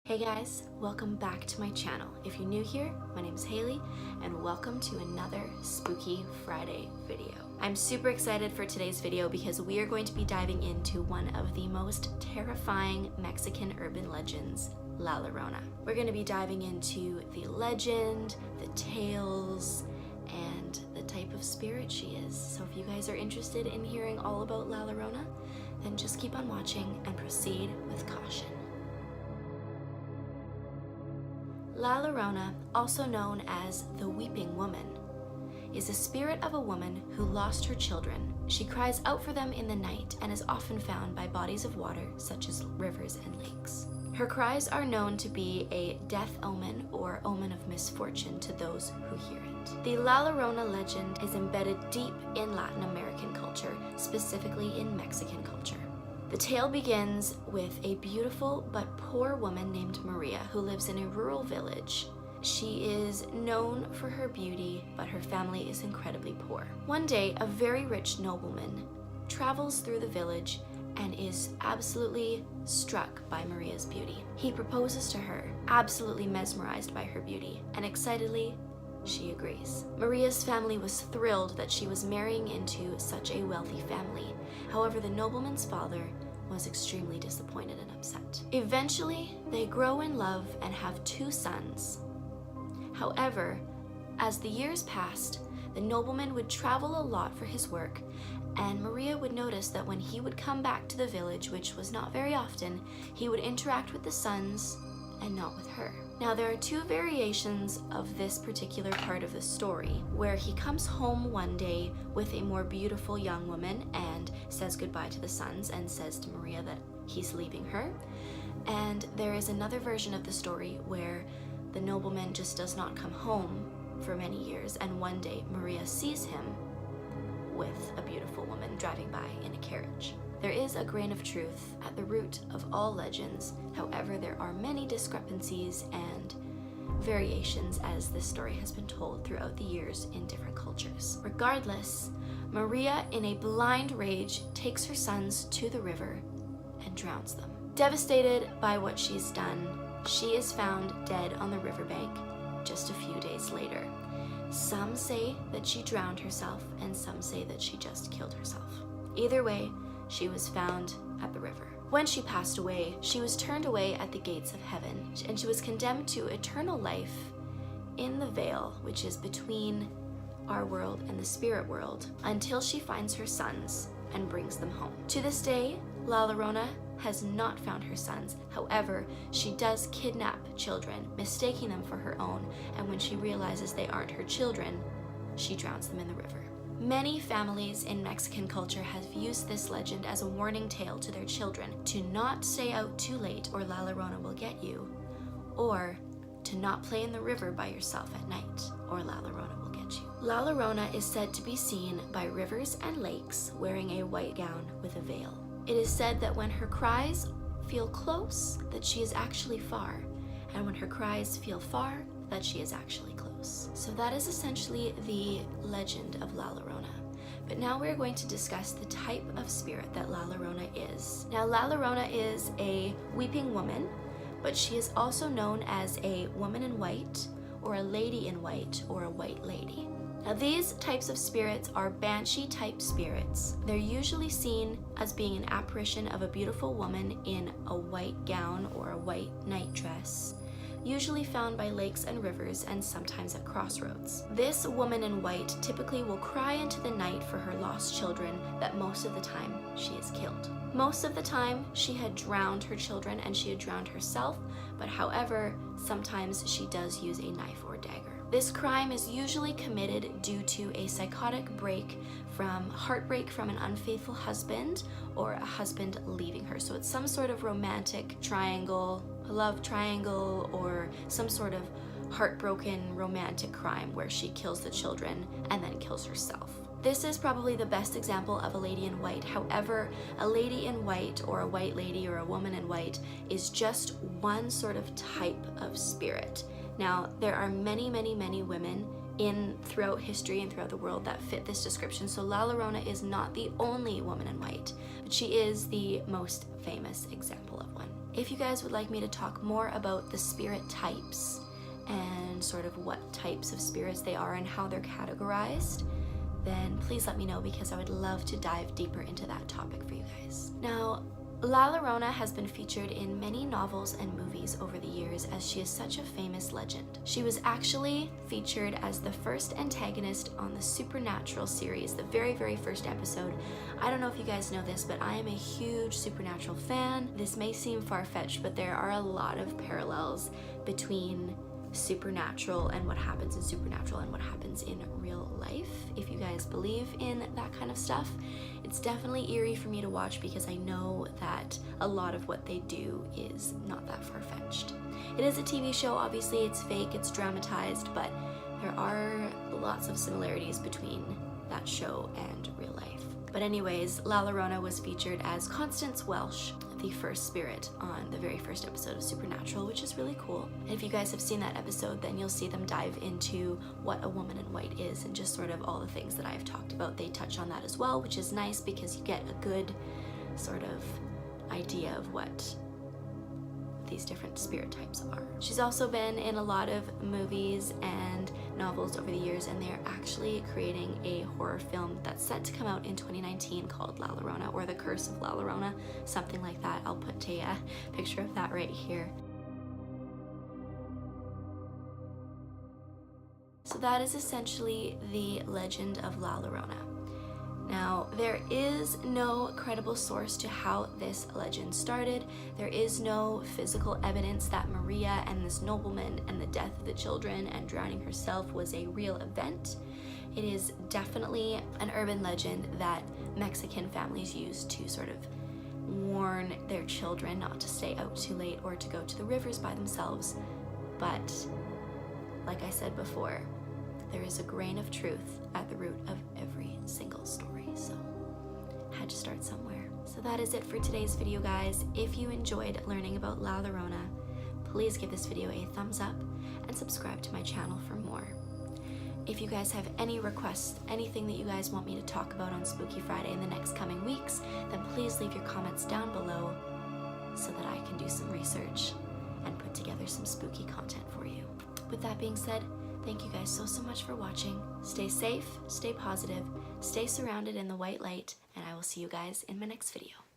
Hey guys, welcome back to my channel. If you're new here, my name is Haley and welcome to another Spooky Friday video. I'm super excited for today's video because we are going to be diving into one of the most terrifying Mexican urban legends, La Llorona. We're going to be diving into the legend, the tales, and the type of spirit she is. So if you guys are interested in hearing all about La Llorona, then just keep on watching and proceed with caution. La Llorona, also known as the Weeping Woman, is a spirit of a woman who lost her children. She cries out for them in the night and is often found by bodies of water such as rivers and lakes. Her cries are known to be a death omen or omen of misfortune to those who hear it. The La Llorona legend is embedded deep in Latin American culture, specifically in Mexican culture. The tale begins with a beautiful but poor woman named Maria who lives in a rural village. She is known for her beauty, but her family is incredibly poor. One day, a very rich nobleman travels through the village and is absolutely struck by Maria's beauty. He proposes to her, absolutely mesmerized by her beauty, and excitedly, she agrees. Maria's family was thrilled that she was marrying into such a wealthy family. However, the nobleman's father was extremely disappointed and upset. Eventually, they grow in love and have 2 sons. However, as the years passed, the nobleman would travel a lot for his work, and Maria would notice that when he would come back to the village, which was not very often, he would interact with the sons and not with her. Now, there are 2 variations of this particular part of the story, where he comes home one day with a more beautiful young woman and says goodbye to the sons and says to Maria that he's leaving her. And there is another version of the story where the nobleman just does not come home for many years, and one day Maria sees him with a beautiful woman driving by in a carriage. There is a grain of truth at the root of all legends. However, there are many discrepancies and variations as this story has been told throughout the years in different cultures. Regardless, Maria, in a blind rage, takes her sons to the river and drowns them. Devastated by what she's done, she is found dead on the riverbank just a few days later. Some say that she drowned herself, and some say that she just killed herself. Either way, she was found at the river. When she passed away, she was turned away at the gates of heaven, and she was condemned to eternal life in the veil, which is between our world and the spirit world, until she finds her sons and brings them home. To this day, La Llorona has not found her sons. However, she does kidnap children, mistaking them for her own, and when she realizes they aren't her children, she drowns them in the river. Many families in Mexican culture have used this legend as a warning tale to their children to not stay out too late or La Llorona will get you, or to not play in the river by yourself at night or La Llorona will get you. La Llorona is said to be seen by rivers and lakes wearing a white gown with a veil. It is said that when her cries feel close, that she is actually far, and when her cries feel far, that she is actually close. So that is essentially the legend of La Llorona. But now we're going to discuss the type of spirit that La Llorona is. Now, La Llorona is a weeping woman, but she is also known as a woman in white, or a lady in white, or a white lady. Now, these types of spirits are banshee type spirits. They're usually seen as being an apparition of a beautiful woman in a white gown or a white night dress, usually found by lakes and rivers and sometimes at crossroads. This woman in white typically will cry into the night for her lost children, that most of the time she is killed. Most of the time she had drowned her children and she had drowned herself, but however, sometimes she does use a knife or dagger. This crime is usually committed due to a psychotic break from heartbreak from an unfaithful husband or a husband leaving her. So it's some sort of romantic triangle, a love triangle, or some sort of heartbroken romantic crime where she kills the children and then kills herself. This is probably the best example of a lady in white. However, a lady in white or a white lady or a woman in white is just one sort of type of spirit. Now, there are many, many, many women throughout history and throughout the world that fit this description. So La Llorona is not the only woman in white, but she is the most famous example of one. If you guys would like me to talk more about the spirit types and sort of what types of spirits they are and how they're categorized, then please let me know, because I would love to dive deeper into that topic for you guys. Now, La Llorona has been featured in many novels and movies over the years, as she is such a famous legend. She was actually featured as the first antagonist on the Supernatural series, the very first episode. I don't know if you guys know this, but I am a huge Supernatural fan. This may seem far-fetched, but there are a lot of parallels between Supernatural and what happens in Supernatural and what happens in real life. If you guys believe in that kind of stuff, it's definitely eerie for me to watch, because I know that a lot of what they do is not that far-fetched. It is a TV show, obviously it's fake, it's dramatized, but there are lots of similarities between that show and real life. But anyways, La Llorona was featured as Constance Welsh, the first spirit, on the very first episode of Supernatural, which is really cool. And if you guys have seen that episode, then you'll see them dive into what a woman in white is and just sort of all the things that I've talked about. They touch on that as well, which is nice because you get a good sort of idea of what these different spirit types are. She's also been in a lot of movies and novels over the years, and they're actually creating a horror film that's set to come out in 2019 called La Llorona, or The Curse of La Llorona, something like that. I'll put a picture of that right here. So that is essentially the legend of La Llorona. Now, there is no credible source to how this legend started. There is no physical evidence that Maria and this nobleman and the death of the children and drowning herself was a real event. It is definitely an urban legend that Mexican families use to sort of warn their children not to stay out too late or to go to the rivers by themselves. But, like I said before, there is a grain of truth at the root of every single story, so had to start somewhere. So that is it for today's video, guys. If you enjoyed learning about La Llorona, please give this video a thumbs up and subscribe to my channel for more. If you guys have any requests, anything that you guys want me to talk about on Spooky Friday in the next coming weeks, then please leave your comments down below so that I can do some research and put together some spooky content for you. With that being said, thank you guys so much for watching. Stay safe, stay positive, stay surrounded in the white light, and I will see you guys in my next video.